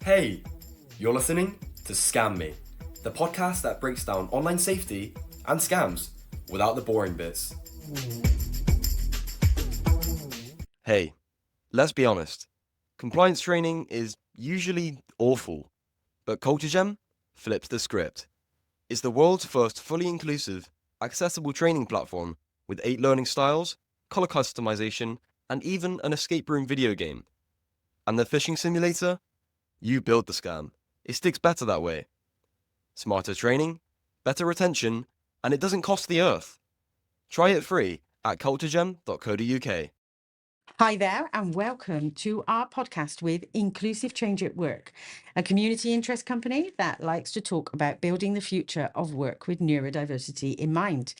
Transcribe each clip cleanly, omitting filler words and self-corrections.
Hey, you're listening to Scam Me, the podcast that breaks down online safety and scams without the boring bits. Hey, let's be honest. Compliance training is usually awful, but CultureGem flips the script. It's the world's first fully inclusive, accessible training platform with 8 learning styles, color customization, and even an escape room video game. And the phishing simulator? You build the scam. It sticks better that way. Smarter training, better retention, and it doesn't cost the earth. Try it free at culturegem.co.uk. Hi there, and welcome to our podcast with Inclusive Change at Work, a community interest company that likes to talk about building the future of work with neurodiversity in mind.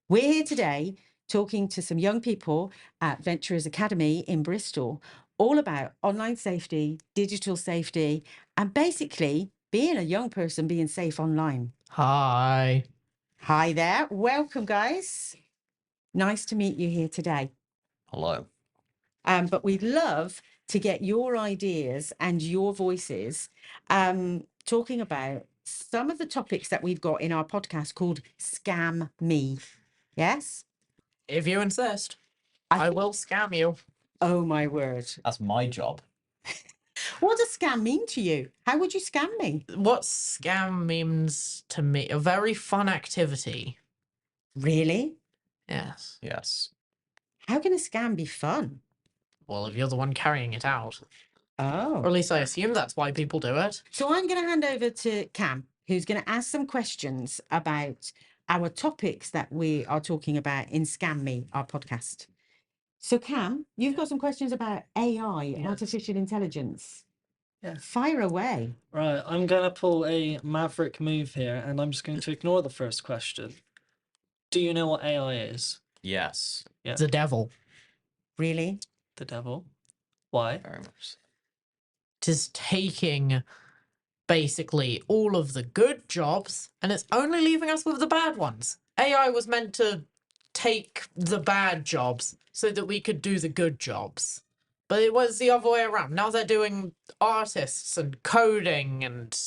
We're here today talking to some young people at Venturers Academy in Bristol, all about online safety, digital safety, and basically being a young person being safe online. Hi. Hi there, welcome, guys. Nice to meet you here today. Hello. But we'd love to get your ideas and your voices talking about some of the topics that we've got in our podcast called Scam Me. Yes? If you insist, I I think- will scam you. Oh, my word. That's my job. What does scam mean to you? How would you scam me? What scam means to me? A very fun activity. Really? Yes. Yes. How can a scam be fun? Well, if you're the one carrying it out. Or Oh. at least I assume that's why people do it. So I'm going to hand over to Cam, who's going to ask some questions about our topics that we are talking about in Scam Me, our podcast. So Cam, you've got some questions about AI, Yes. artificial intelligence. Yeah. Fire away. Right, I'm going to pull a maverick move here, and I'm just going to ignore the first question. Do you know what AI is? Yes. Yeah. The devil. Really? The devil? Why? Very much. Tis taking basically all of the good jobs and it's only leaving us with the bad ones. AI was meant to take the bad jobs so that we could do the good jobs. But it was the other way around. Now they're doing artists and coding and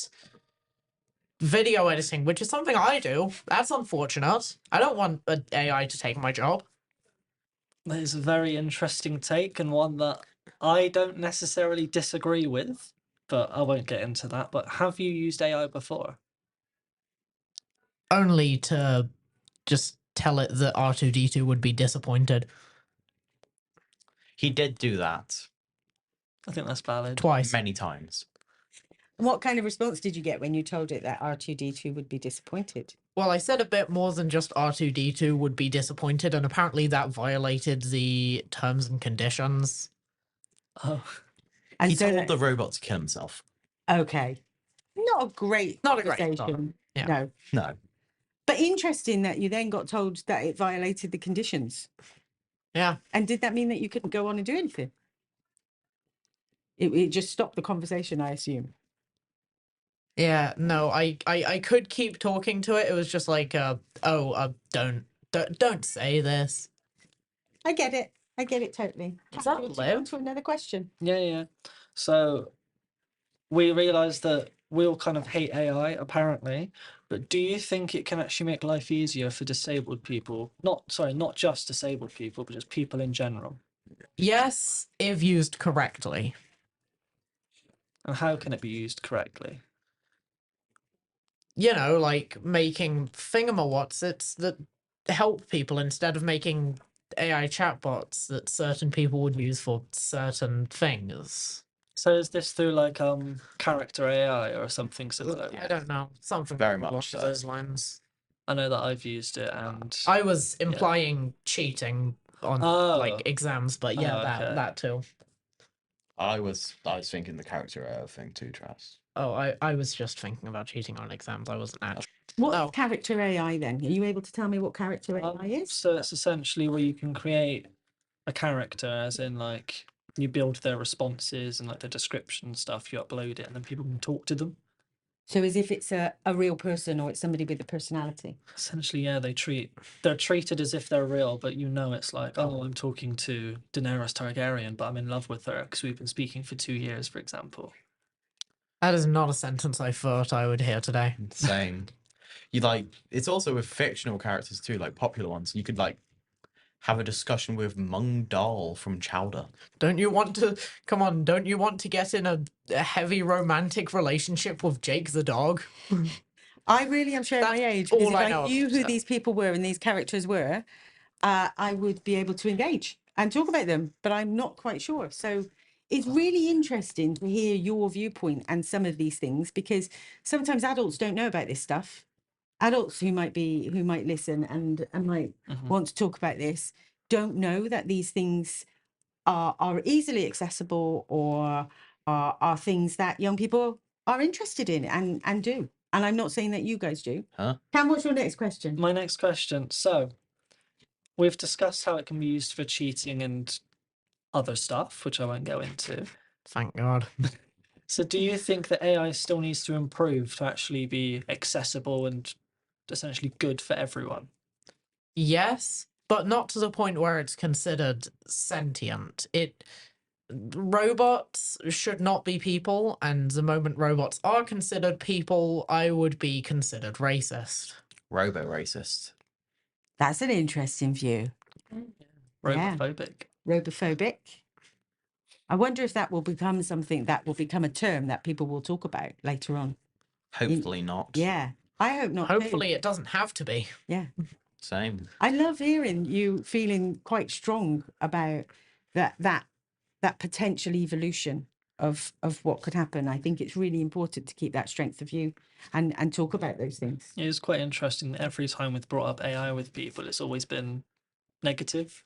video editing, which is something I do. That's unfortunate. I don't want an AI to take my job. That is a very interesting take, and one that I don't necessarily disagree with, but I won't get into that. But have you used AI before? Only to just tell it that R2D2 would be disappointed He did do that I think that's valid. twice. many times. What kind of response did you get when you told it that R2D2 would be disappointed? Well, I said a bit more than just R2D2 would be disappointed, and apparently that violated the terms and conditions. Oh, And He so told the robot to kill himself. okay. Not a great Not a great conversation. start. Yeah. No. No. But interesting that you then got told that it violated the conditions. Yeah. And did that mean that you couldn't go on and do anything? It just stopped the conversation, I assume. Yeah, no, I could keep talking to it. It was just like, don't say this. I get it. I get it totally. Is Kat, that do you want to go on Liv? to another question? yeah. So we realised that we all kind of hate AI, apparently. But do you think it can actually make life easier for disabled people? Not just disabled people, but just people in general. Yes, if used correctly. And how can it be used correctly? You know, like making thingamawhatsits that help people instead of making AI chatbots that certain people would use for certain things. So is this through like character AI or something similar? I don't know. Something Very along much so. those lines. I know that I've used it, and I was implying cheating on like exams, but yeah, Oh, okay. that too. I was thinking the character error thing too, Travis. Oh, I was just thinking about cheating on exams. I wasn't actually. What's No. character AI then? Are you able to tell me what character AI is? So it's essentially where you can create a character, as in like you build their responses and like their description and stuff. You upload it, and then people can talk to them. So as if it's a real person or it's somebody with a personality. Essentially, yeah, they're treated as if they're real, but you know it's like, oh, I'm talking to Daenerys Targaryen, but I'm in love with her because we've been speaking for 2 years, for example. That is not a sentence I thought I would hear today. Same. It's also with fictional characters too, like popular ones. You could have a discussion with Mung Dal from Chowder. Don't you want to come on? Don't you want to get in a heavy romantic relationship with Jake the dog? I really am showing my That's age because all if I I know knew about who it. these people were and these characters were, I would be able to engage and talk about them, but I'm not quite sure. So it's really interesting to hear your viewpoint and some of these things because sometimes adults don't know about this stuff. Adults who might listen and might want to talk about this don't know that these things are easily accessible or are things that young people are interested in and do. And I'm not saying that you guys do. Huh? Cam, what's your next question? My next question. So, we've discussed how it can be used for cheating and other stuff, which I won't go into. Thank God. So, do you think that AI still needs to improve to actually be accessible and essentially good for everyone? Yes, but not to the point where it's considered sentient. Robots should not be people, and the moment robots are considered people, I would be considered racist. Robo-racist. That's an interesting view. Yeah. Robophobic. Robophobic. I wonder if that will become something that will become a term that people will talk about later on. Hopefully not. Yeah. I hope not. too. Hopefully, it doesn't have to be. Yeah. Same. I love hearing you feeling quite strong about that potential evolution of what could happen. I think it's really important to keep that strength of you and talk about those things. It is quite interesting that every time we've brought up AI with people, it's always been negative.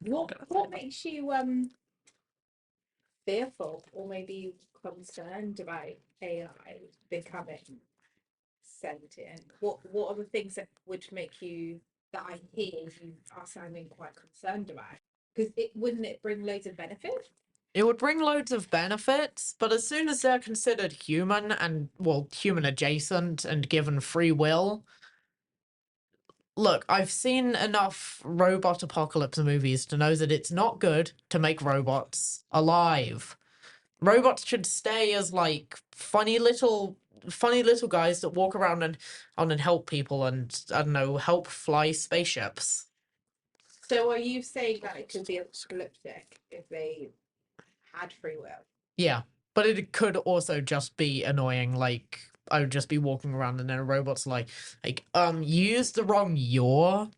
What makes you fearful or maybe concerned about AI becoming sentient? What are the things that would make you that I hear you are sounding quite concerned about? Because wouldn't it bring loads of benefit? It would bring loads of benefits, but as soon as they're considered human and, well, human adjacent and given free will. Look, I've seen enough robot apocalypse movies to know that it's not good to make robots alive. Robots should stay as like funny little guys that walk around and help people and, I don't know, help fly spaceships. So are you saying that it could be apocalyptic if they had free will? Yeah, but it could also just be annoying. Like I would just be walking around and then a robot's like, use the wrong yaw.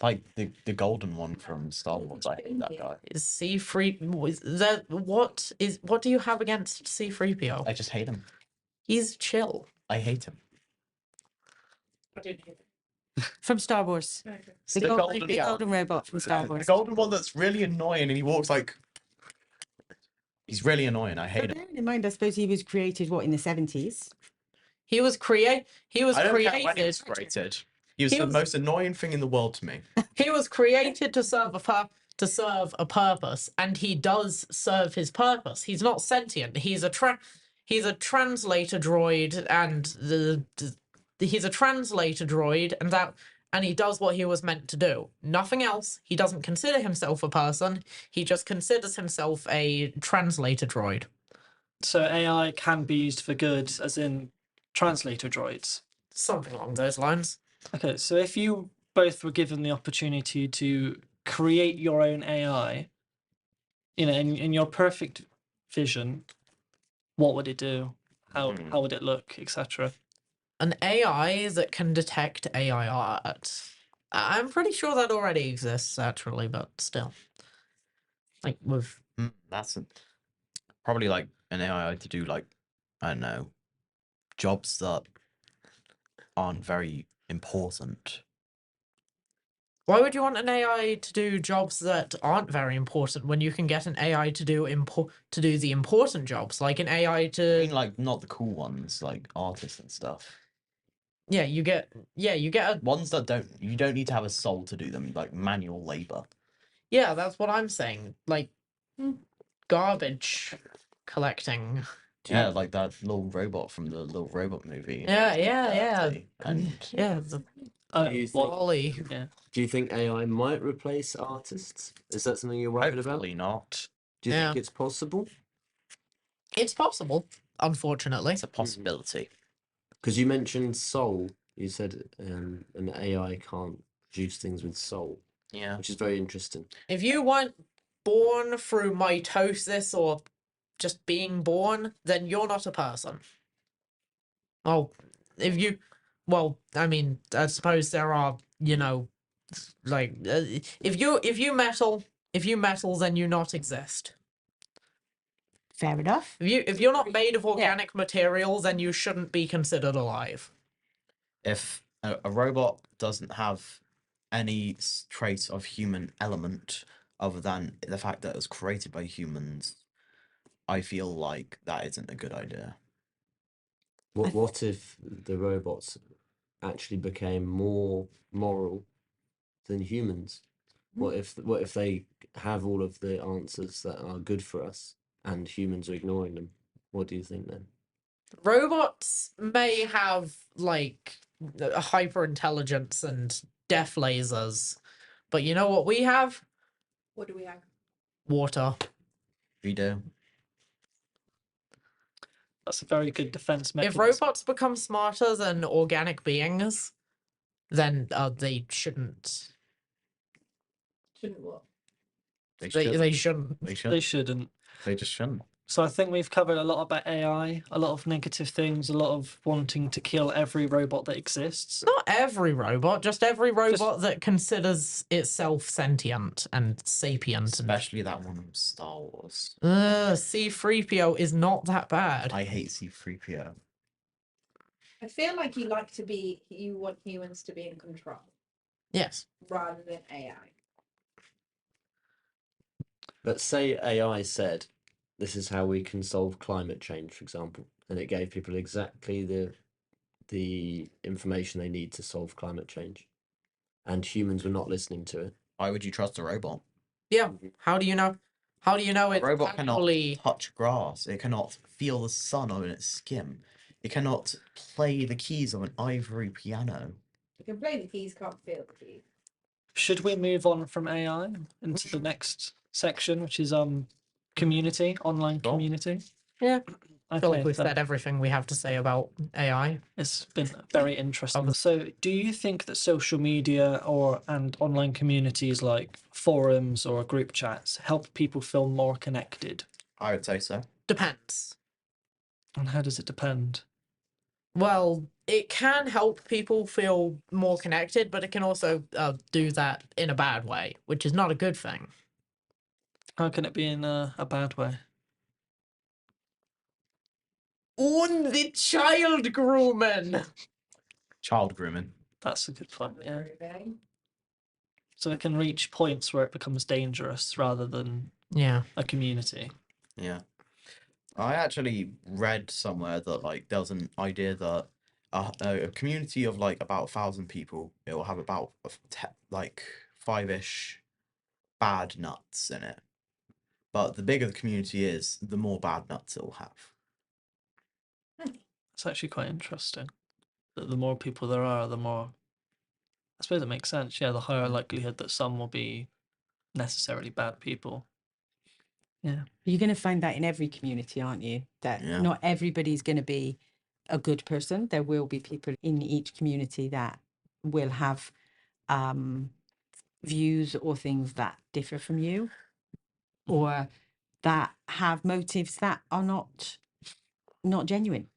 Like the golden one from Star Wars. I hate that guy. Is C3 is that what do you have against C3PO? I just hate him. He's chill. I hate him. I don't know. From Star Wars. The, The golden, golden- golden robot from Star The Wars. golden one that's really annoying and he walks like... He's really annoying. I hate But him. bearing in mind, I suppose he was created, what, in the 70s? He was I don't care when he created. was created. He was He the was- most annoying thing in the world to me. He was created to serve a purpose, and he does serve his purpose. He's not sentient. He's a translator droid, and he's a translator droid, and he does what he was meant to do. Nothing else. He doesn't consider himself a person. He just considers himself a translator droid. So AI can be used for good, as in translator droids. Something along those lines. Okay, so if you both were given the opportunity to create your own AI, in your perfect vision, what would it do? How would it look, etc.? An AI that can detect AI art. I'm pretty sure that already exists, actually, but still. Like, with... That's probably like an AI to do like, I don't know, jobs that aren't very important. Why would you want an AI to do jobs that aren't very important when you can get an AI to do the important jobs, like an AI I to... mean, like, not the cool ones, like artists and stuff. Yeah, you get a... Ones that you don't need to have a soul to do them, like manual labor. Yeah, that's what I'm saying. Like, garbage collecting. Yeah, like that little robot from the little robot movie. Yeah. And Yeah, the Do you think- Wally. Yeah. Do you think AI might replace artists? Is that something you're worried about? hopefully not. Do you Yeah. think it's possible? It's possible. unfortunately. It's a possibility. Because you mentioned soul. You said an AI can't produce things with soul, Yeah. which is very interesting. If you weren't born through mitosis or just being born, then you're not a person. Oh, if you, well, I mean, I suppose there are, you know, like if you metal, then you not exist. Fair enough. If you're not made of organic material, then you shouldn't be considered alive. If a robot doesn't have any trace of human element other than the fact that it was created by humans, I feel like that isn't a good idea. What if the robots actually became more moral than humans? What if they have all of the answers that are good for us and humans are ignoring them? What do you think then? Robots may have like a hyper intelligence and death lasers, but you know what we have? What do we have? Water. We do. That's a very good defense If mechanism. robots become smarter than organic beings, then they shouldn't. Shouldn't what? They should. They shouldn't. They should. They shouldn't. They just shouldn't. So I think we've covered a lot about AI, a lot of negative things, a lot of wanting to kill every robot that exists. Not every robot, just every robot that considers itself sentient and sapient. Especially that one from Star Wars. C-3PO is not that bad. I hate C-3PO. I feel like you want humans to be in control Yes. rather than AI. But say AI said, this is how we can solve climate change, for example, and it gave people exactly the information they need to solve climate change, and humans were not listening to it. Why would you trust a robot? Yeah. How do you know? How do you know A it's robot actually... cannot touch grass. It cannot feel the sun on its skin. It cannot play the keys of an ivory piano. You can play the keys, can't feel the keys. Should we move on from AI into the next section, which is community, online Sure. community? Yeah. I feel like we've then. said everything we have to say about AI. It's been very interesting. So, do you think that social media and online communities like forums or group chats help people feel more connected? I would say so. Depends. And how does it depend? Well, it can help people feel more connected, but it can also do that in a bad way, which is not a good thing. How can it be in a bad way? On the child grooming. Child grooming. That's a good point, yeah. Grooming. So it can reach points where it becomes dangerous rather than Yeah. a community. Yeah. I actually read somewhere that like there was an idea that a community of like about 1,000 people, it will have about like 5-ish bad nuts in it. But the bigger the community is, the more bad nuts it will have. It's actually quite interesting. That the more people there are, the more... I suppose it makes sense, yeah, the higher likelihood that some will be necessarily bad people. Yeah. You're going to find that in every community, aren't you? That Yeah. not everybody's going to be a good person. There will be people in each community that will have views or things that differ from you, or that have motives that are not genuine.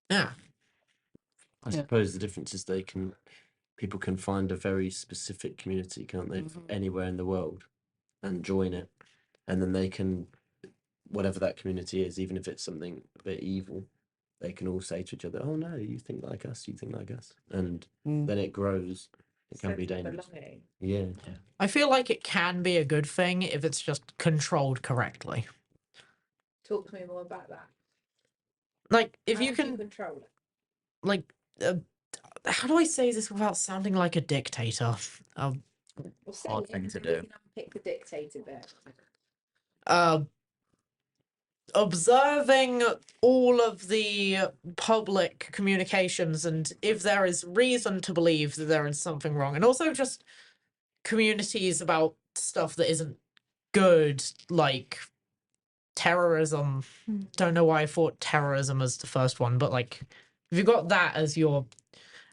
Yeah. I Yeah. suppose the difference is people can find a very specific community, can't they, anywhere in the world, and join it, and then they can, whatever that community is, even if it's something a bit evil, they can all say to each other, "Oh no, you think like us, you think like us," and then it grows. It can be Sense of dangerous. belonging. Yeah. I feel like it can be a good thing if it's just controlled correctly. Talk to me more about that. Like, if How you do can, control it. like, how do I say this without sounding like a dictator? Well, say Hard it thing and to then we do. can unpick the dictator bit. Observing all of the public communications, and if there is reason to believe that there is something wrong, and also just communities about stuff that isn't good, like terrorism. Don't know why I thought terrorism as the first one, but like, if you got that as your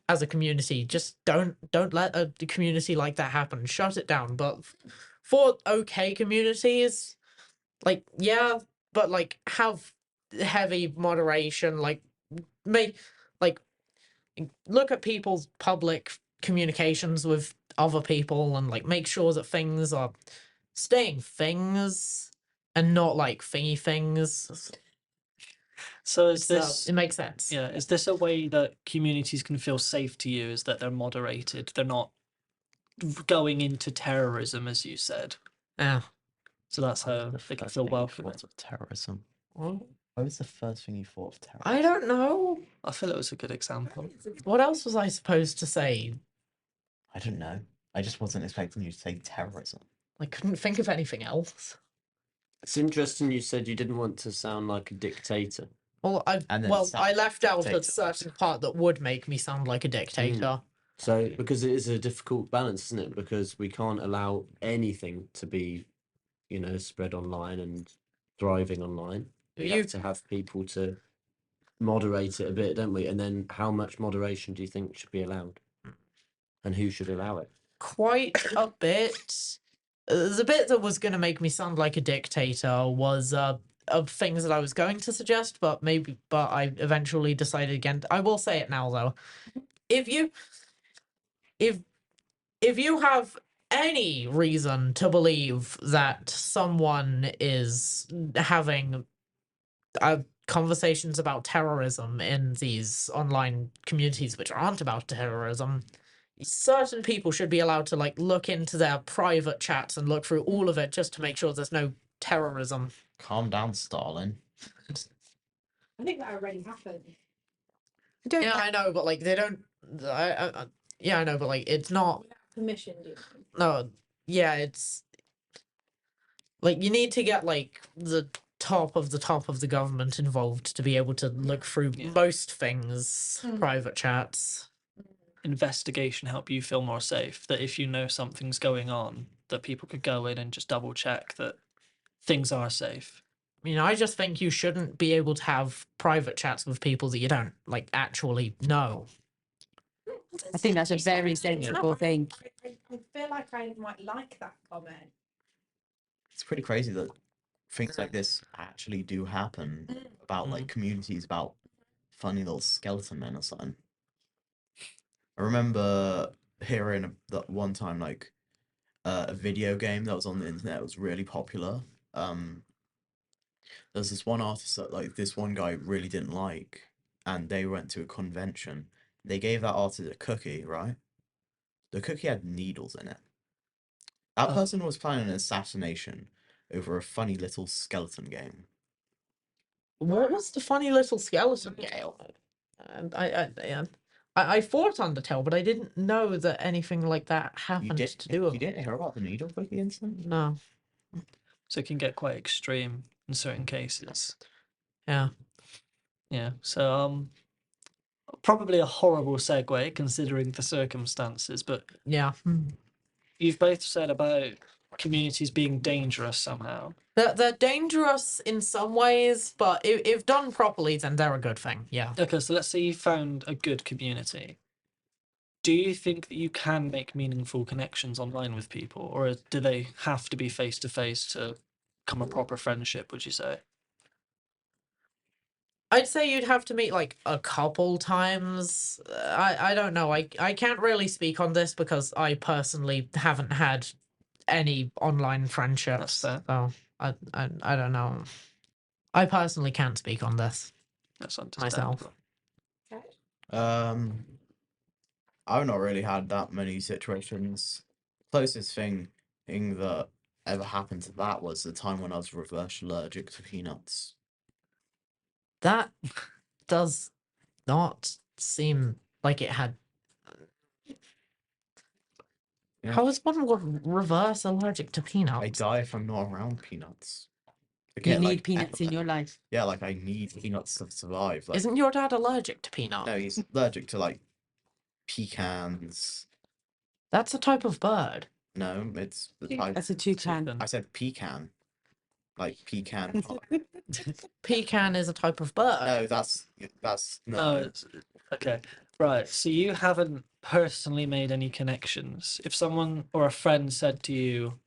as a community, just don't let a community like that happen. Shut it down. But for okay communities, like yeah, but like have heavy moderation. Like make like look at people's public communications with other people and like make sure that things are staying things and not like thingy things. So is So this it makes sense. yeah, is this a way that communities can feel safe to you, is that they're moderated, they're not going into terrorism, as you said? Yeah. So that's how The they can first feel thing you welcome. thought of terrorism. Well, What was the first thing you thought of terrorism? I don't know. I feel it was a good example. What else was I supposed to say? I don't know. I just wasn't expecting you to say terrorism. I couldn't think of anything else. It's interesting you said you didn't want to sound like a dictator. Well, I And then well sound I like a left out a dictator. certain part that would make me sound like a dictator. So, because it is a difficult balance, isn't it? Because we can't allow anything to be, spread online and thriving online. We You have to have people to moderate it a bit, don't we? And then how much moderation do you think should be allowed? And who should allow it? quite a bit. The bit that was going to make me sound like a dictator was of things that I was going to suggest, but I eventually decided against. I will say it now though. If you if you have any reason to believe that someone is having conversations about terrorism in these online communities which aren't about terrorism, certain people should be allowed to like look into their private chats and look through all of it just to make sure there's no terrorism. Calm down, Stalin. I think that already happened. Yeah, I know, but like they don't. Yeah, I know, but like it's not. Without permission, do you mean? No, yeah, it's like you need to get like the top of the government involved to be able to look through Yeah. most things, private chats. Investigation help you feel more safe, that if you know something's going on, that people could go in and just double check that things are safe. I just think you shouldn't be able to have private chats with people that you don't like actually know. I think that's a very sensible thing. I feel like I might like that comment. It's pretty crazy that things like this actually do happen about like communities about funny little skeleton men or something. I remember hearing that one time like a video game that was on the internet was really popular. There's this one artist that like this one guy really didn't like, and they went to a convention. They gave that artist a cookie, right? The cookie had needles in it. That person was planning an assassination over a funny little skeleton game. What was the funny little skeleton game? I thought Undertale, but I didn't know that anything like that happened to do You with didn't hear about the needle cookie incident? No. So it can get quite extreme in certain cases. Yeah. Yeah. So probably a horrible segue considering the circumstances, but Yeah. you've both said about communities being dangerous somehow. They're dangerous in some ways, but if done properly, then they're a good thing. Yeah. Okay, so let's say you found a good community. Do you think that you can make meaningful connections online with people, or do they have to be face to face to become a proper friendship, would you say? I'd say you'd have to meet like a couple times. I don't know. I can't really speak on this because I personally haven't had any online friendships. That's fair. So I don't know. I personally can't speak on this That's understandable. myself. Okay. I've not really had that many situations. Closest thing that ever happened to that was the time when I was reverse allergic to peanuts. That does not seem like it had. Yeah. How is one reverse allergic to I peanuts? die if I'm not around peanuts. I You get, need like, peanuts in epilepsy. your life. Yeah, like I need peanuts to survive. Like, Isn't your dad allergic to peanuts? no, he's allergic to like pecans. That's a type of bird. No, it's the Toucan. type. That's a toucan. I said pecan. like pecan pie. Pecan is a type of bird. No, that's No, no. it's okay. Right. So you haven't personally made any connections. If someone or a friend said to you,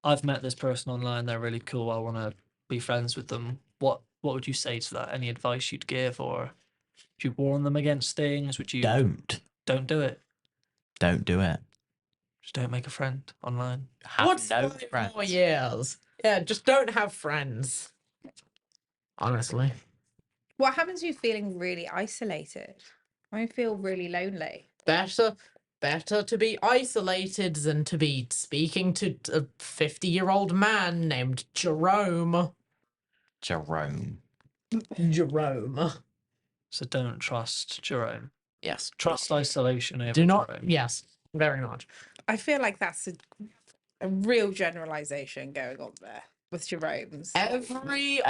"I've met this person online, they're really cool, I want to be friends with them," what would you say to that? Any advice you'd give, or would you warn them against things? Would you Don't do it? do it. Just don't make a friend online. Have What's no 5 friends. more years? Yeah, just don't have friends. Honestly. What happens if you're feeling really isolated? I feel really lonely. Better to be isolated than to be speaking to a 50-year-old man named Jerome. Jerome. Jerome. So don't trust Jerome. Yes. Trust isolation over Do not. Jerome. Yes. Very much. I feel like that's a real generalization going on there with Jerome's. Every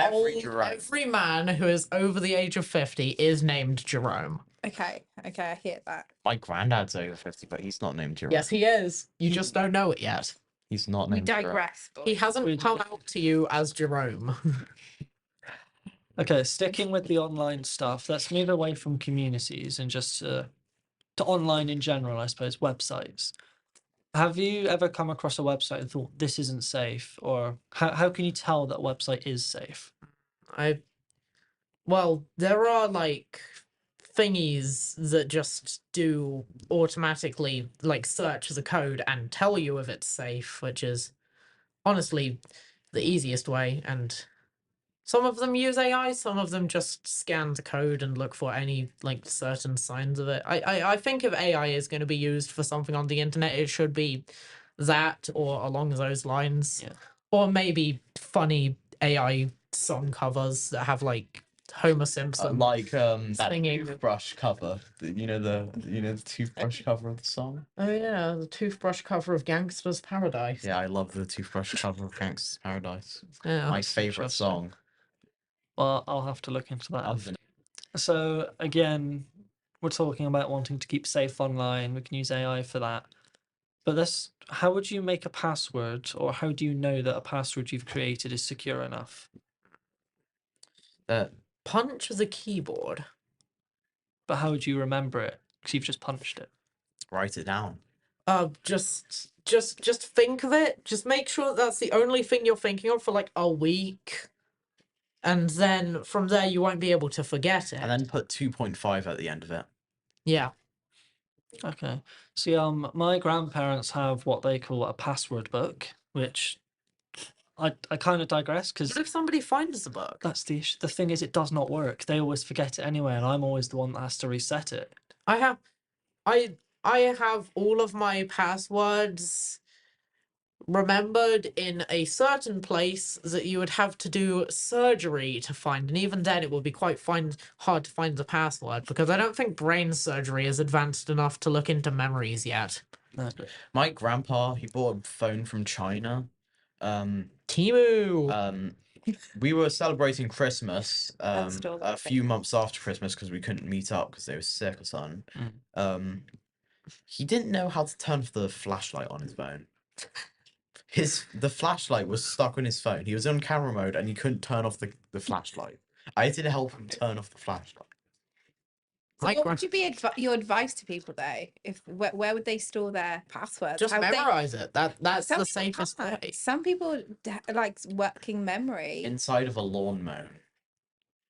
Jerome. man who is over the age of 50 is named Jerome. Okay, I hear that. My granddad's over 50, but he's not named Jerome. Yes, he is. You just don't know it yet. He's not We named Jerome. digress. He boys. hasn't come out to you as Jerome. Okay, sticking with the online stuff, let's move away from communities and just to online in general, I suppose, websites. Have you ever come across a website and thought this isn't safe? Or how can you tell that a website is safe? Well, there are like thingies that just do automatically like search the code and tell you if it's safe, which is honestly the easiest way. And some of them use AI, some of them just scan the code and look for any like certain signs of it. I think if AI is going to be used for something on the internet, it should be that or along those lines. Yeah. Or maybe funny AI song covers that have like Homer Simpson. Like that singing. toothbrush cover. The toothbrush cover of the song. Oh yeah, the toothbrush cover of Gangster's Paradise. Yeah, I love the toothbrush cover of Gangster's Paradise. Yeah. My favorite interesting. song. Well, I'll have to look into that. Other than So again, we're talking about wanting to keep safe online. We can use AI for that. But how would you make a password, or how do you know that a password you've created is secure enough? Punch the keyboard. But how would you remember it? Because you've just punched it. write it down. Just think of it. Just make sure that's the only thing you're thinking of for like a week. And then from there you won't be able to forget it. And then put 2.5 at the end of it. Yeah. Okay. See, my grandparents have what they call a password book, which I kind of digress because What if somebody finds the book? that's the issue. The thing is, it does not work. They always forget it anyway, and I'm always the one that has to reset it. I have all of my passwords remembered in a certain place that you would have to do surgery to find, and even then it would be quite hard to find the password because I don't think brain surgery is advanced enough to look into memories yet. No. My grandpa, he bought a phone from China. Timu. We were celebrating Christmas still a few months after Christmas because we couldn't meet up because they were sick or something. He didn't know how to turn off the flashlight on his phone. The flashlight was stuck on his phone. He was on camera mode and he couldn't turn off the flashlight. I had to help him turn off the flashlight. So what would you be your advice to people though? If where would they store their passwords? Just How would they- memorize it. That's Some the people safest can't. way. Some people like working memory. Inside of a lawn mower.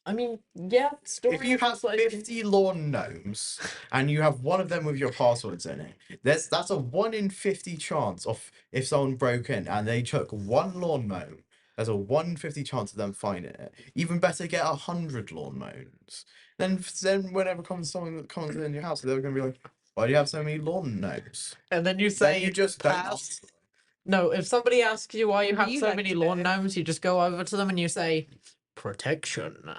I mean, yeah. If you have 50 lawn gnomes and you have one of them with your passwords in it, that's a 1 in 50 chance of if someone broke in and they took one lawn gnome. There's a 1 in 50 chance of them finding it. Even better, get 100 lawn gnomes. Then whenever someone that comes in your house, they're gonna be like, "Why do you have so many lawn gnomes?" And then you say Then you just don't pass. answer. No, if somebody asks you why you have You so like many to lawn know. gnomes, you just go over to them and you say, protection.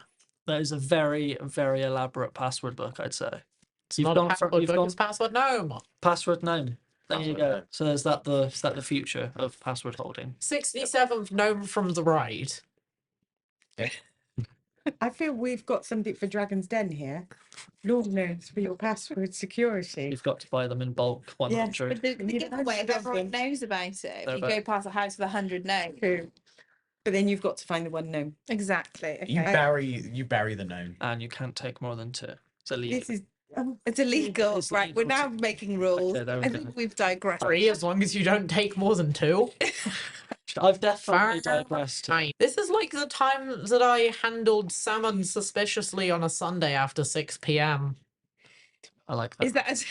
That is a very, very elaborate password book, I'd say. It's You've not a gone for- password you've book, gone- it's password gnome. Password gnome. There you Password go. gnome. So is that the future of password holding? 67th gnome from the right. I feel we've got something for Dragon's Den here. Lord knows for your password security. You've got to buy them in bulk, 100. But the You giveaway, know, if everyone knows about it, if No, you but- go past a house with 100 notes. True. But then you've got to find the one known. Exactly. You Okay. bury the known. And you can't take more than 2. It's illegal. This is It's illegal, It's right? We're illegal now to- making rules. Okay, there we I go. think we've digressed. 3, as long as you don't take more than 2. I've definitely Fine. digressed. This is like the time that I handled salmon suspiciously on a Sunday after 6 p.m. I like that. Is that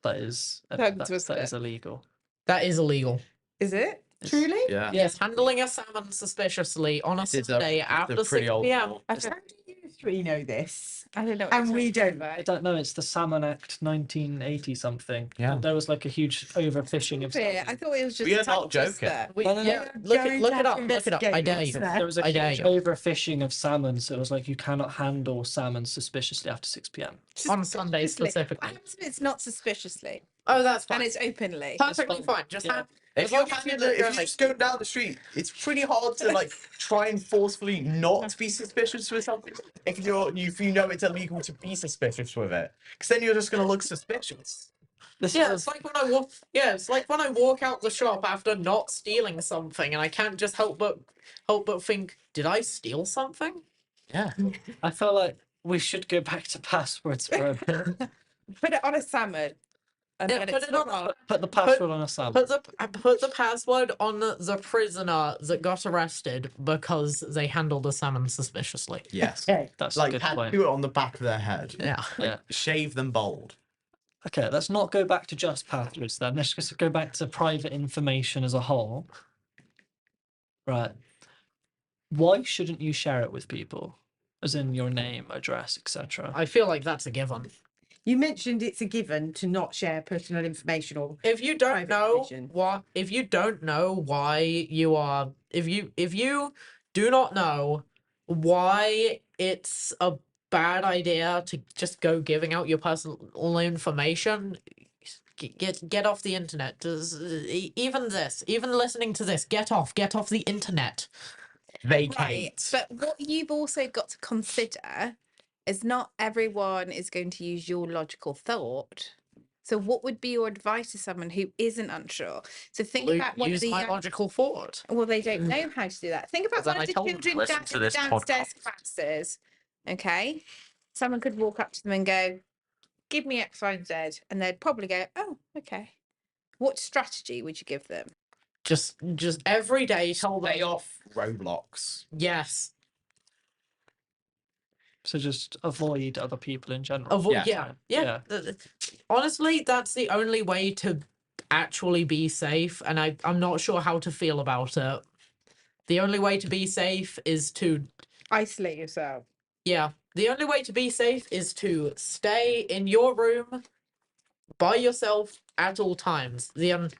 That is Thanks, wasn't that is it? illegal. That is illegal. is it? It's- truly. Yeah. Yes, handling a salmon suspiciously on a It's a- Sunday it's a after 6 pretty old p.m. law. I How don't, do you three know this? I don't know. What And you're we talking don't. I about. don't know. It's the Salmon Act 1980 something. Yeah. And there was like a huge overfishing of Stop it. I salmon. thought it was just We a are tongue not joking. twister. We, No, no, no. yeah, look it up. Look it up. I dare you. There was a I dare huge you. overfishing of salmon, so it was like you cannot handle salmon suspiciously after 6 p.m. On Sunday Suspiciously. specifically. What happens if it's not suspiciously Oh, that's fine. and it's openly? Perfectly fine. Just Yeah. have. If As you're long as you handling don't it, go if you're like- just going down the street, it's pretty hard to like try and forcefully not be suspicious with something. If you know it's illegal to be suspicious with it, because then you're just gonna look suspicious. This Yeah, is it's like when I walk. Yeah, it's like when I walk out the shop after not stealing something, and I can't just help but think, did I steal something? Yeah. I feel like we should go back to passwords for a bit. Put it on a salmon. And Yeah, then put it's it on not. Put the password on a salmon. Put the password on the prisoner that got arrested because they handled the salmon suspiciously. Yes. That's a Like good point. tattoo it on the back of their head. Yeah. Yeah. Shave them bald. Okay, let's not go back to just passwords then. Let's just go back to private information as a whole. Right. Why shouldn't you share it with people? As in your name, address, etc. I feel like that's a given. You mentioned it's a given to not share personal information or If you don't Private know information. if you don't know why you are, if you do not know why it's a bad idea to just go giving out your personal information, get off the internet. Even listening to this, get off the internet. Vacate. Right. But what you've also got to consider is not everyone is going to use your logical thought. So what would be your advice to someone who isn't unsure? So think about one of Use the my logical thought. well, they don't know how to do that. Think about Well, one then of I the told them, children listen to this downstairs podcast. classes. Okay. Someone could walk up to them and go, give me X, Y, and Z. And they'd probably go, oh, okay. What strategy would you give them? Just every day tell them Stay off Roblox. yes. So just avoid other people in general. Yeah. Honestly, that's the only way to actually be safe, and I'm not sure how to feel about it. The only way to be safe is to Isolate yourself. the only way to be safe is to stay in your room by yourself at all times. It's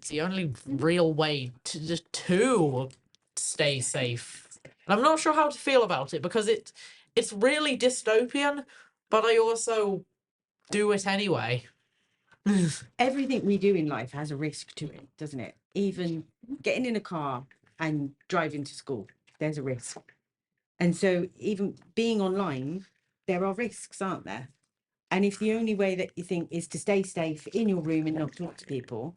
the only real way to stay safe. And I'm not sure how to feel about it because it's really dystopian, but I also do it anyway. everything we do in life has a risk to it, doesn't it? Even getting in a car and driving to school, there's a risk. And so even being online, there are risks, aren't there? And if the only way that you think is to stay safe in your room and not talk to people,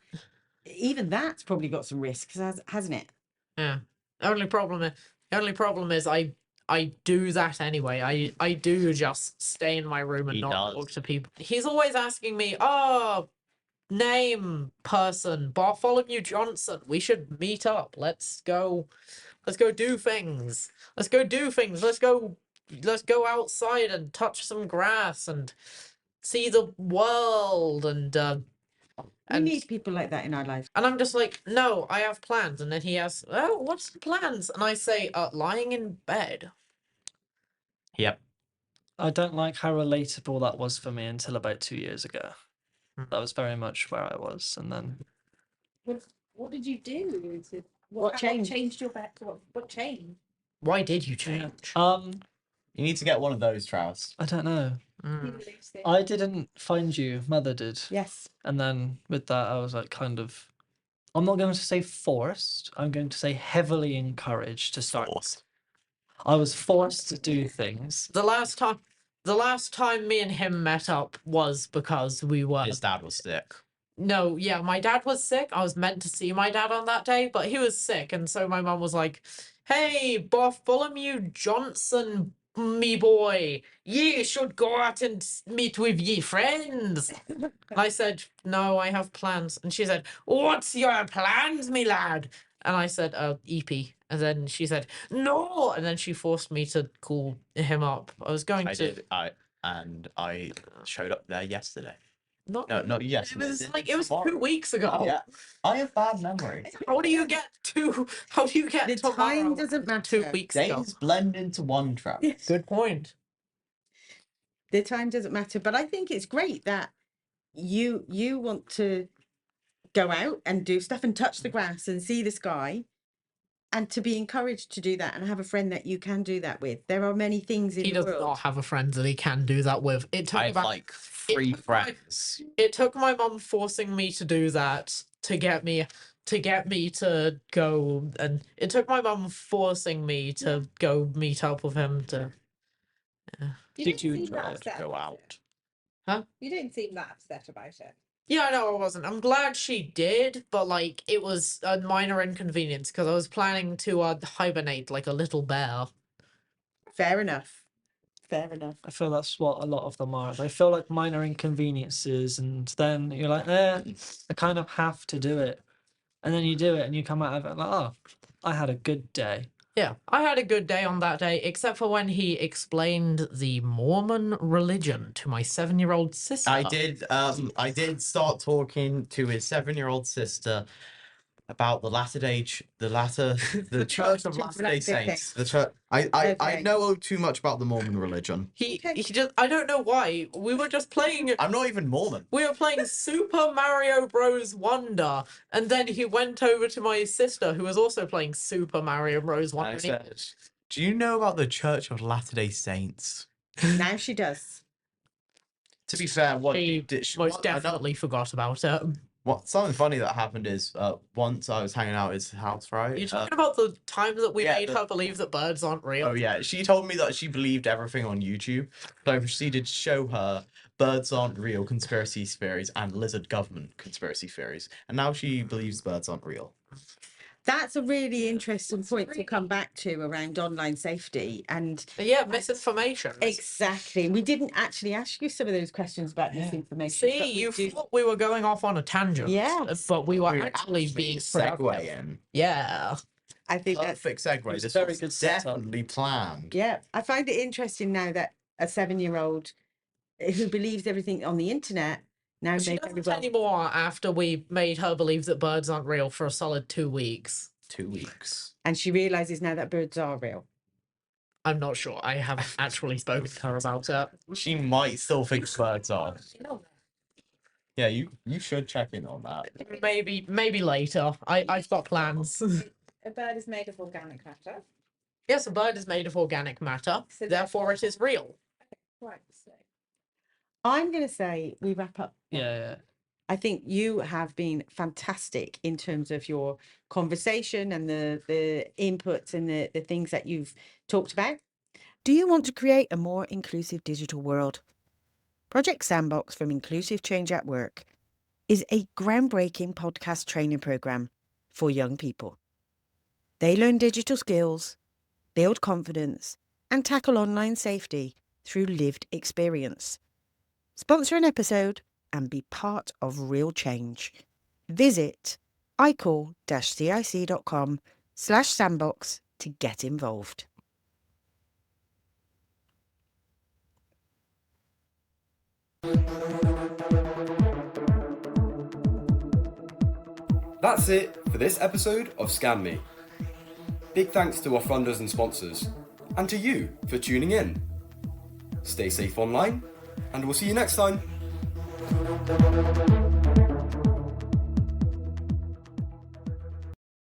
even that's probably got some risks, hasn't it? Yeah. The only problem is I do that anyway. I do just stay in my room and He not does. talk to people. He's always asking me, "Oh, name person Bartholomew Johnson. We should meet up. Let's go do things. Let's go outside and touch some grass and see the world and We need people like that in our lives. and I'm just like, no, I have plans. And then he asks, oh, what's the plans? And I say, lying in bed. Yep. I don't like how relatable that was for me until about 2 years ago. That was very much where I was, and then What did you do? What changed? What changed your back? What changed? Why did you change? You need to get one of those, Travis. I don't know. Mm. I didn't find you. Mother did. Yes. And then with that, I was like, kind of. I'm not going to say forced. I'm going to say heavily encouraged to start. I was forced to do things. The last time me and him met up was because we were His dad was sick. No, yeah, my dad was sick. I was meant to see my dad on that day, but he was sick, and so my mum was like, "Hey, Bartholomew Johnson, me boy, ye should go out and meet with ye friends." And I said, "No, I have plans." And she said, "What's your plans, me lad?" And I said, EP." And then she said, "No," and then she forced me to call him up. I was going I to. did. I showed up there yesterday. Not, No, yes. it was like it was 2 weeks ago. Yeah, I have bad memory. How do you get to? How do you get The tomorrow? time doesn't 2 matter. weeks ago. Days blend into one, Travis. Good point. The time doesn't matter, but I think it's great that you want to go out and do stuff and touch the grass and see the sky, and to be encouraged to do that and have a friend that you can do that with. There are many things in He the does world. not have a friend that he can do that with. It took I have about like 3 took my- friends. It took my mum forcing me to do that to get me to go, and it took my mum forcing me to go meet up with him to. You Did didn't you seem enjoy that it? upset Go about out. it. Huh? You didn't seem that upset about it. Yeah, no, I wasn't. I'm glad she did, but like it was a minor inconvenience because I was planning to hibernate like a little bear. Fair enough. Fair enough. I feel that's what a lot of them are. They feel like minor inconveniences, and then you're like, I kind of have to do it. And then you do it, and you come out of it like, oh, I had a good day. Yeah, I had a good day on that day, except for when he explained the Mormon religion to my 7-year-old sister. I did start talking to his 7-year-old sister about the the Church of Latter-day Saints. The church. I Okay. know too much about the Mormon religion. He just, I don't know why. We were just playing. I'm not even Mormon. We were playing Super Mario Bros. Wonder, and then he went over to my sister, who was also playing Super Mario Bros. I Wonder. and he- said, "Do you know about the Church of Latter-day Saints?" Now she does. To be fair, what He did most definitely forgot about it. something funny that happened is once I was hanging out at his house, right? You're talking about the time that we yeah, made her believe that birds aren't real. Oh yeah, she told me that she believed everything on YouTube. So I proceeded to show her birds aren't real conspiracy theories and lizard government conspiracy theories, and now she believes birds aren't real. That's a really interesting point to come back to around online safety. And Yeah, misinformation. exactly, we didn't actually ask you some of those questions about misinformation. See, but we you do- thought we were going off on a tangent. Yes. But we were We were actually being segue productive. in. Yeah. I think that's Perfect segue. was This very was good setup. definitely planned. yeah. I find it interesting now that a 7-year-old who believes everything on the internet now She may doesn't very well. anymore after we made her believe that birds aren't real for a solid 2 weeks. 2 weeks. And she realizes now that birds are real. I'm not sure. I haven't actually spoken to her about it. She might still think birds are. Yeah, you should check in on that. Maybe later. I've got plans. A bird is made of organic matter. Yes, a bird is made of organic matter, So therefore it is real. Right. So I'm going to say we wrap up. now. Yeah. I think you have been fantastic in terms of your conversation and the inputs and the things that you've talked about. Do you want to create a more inclusive digital world? Project Sandbox from Inclusive Change at Work is a groundbreaking podcast training program for young people. They learn digital skills, build confidence, and tackle online safety through lived experience. Sponsor an episode and be part of real change. Visit icall-cic.com/sandbox to get involved. That's it for this episode of Scan Me. Big thanks to our funders and sponsors, and to you for tuning in. Stay safe online, and we'll see you next time.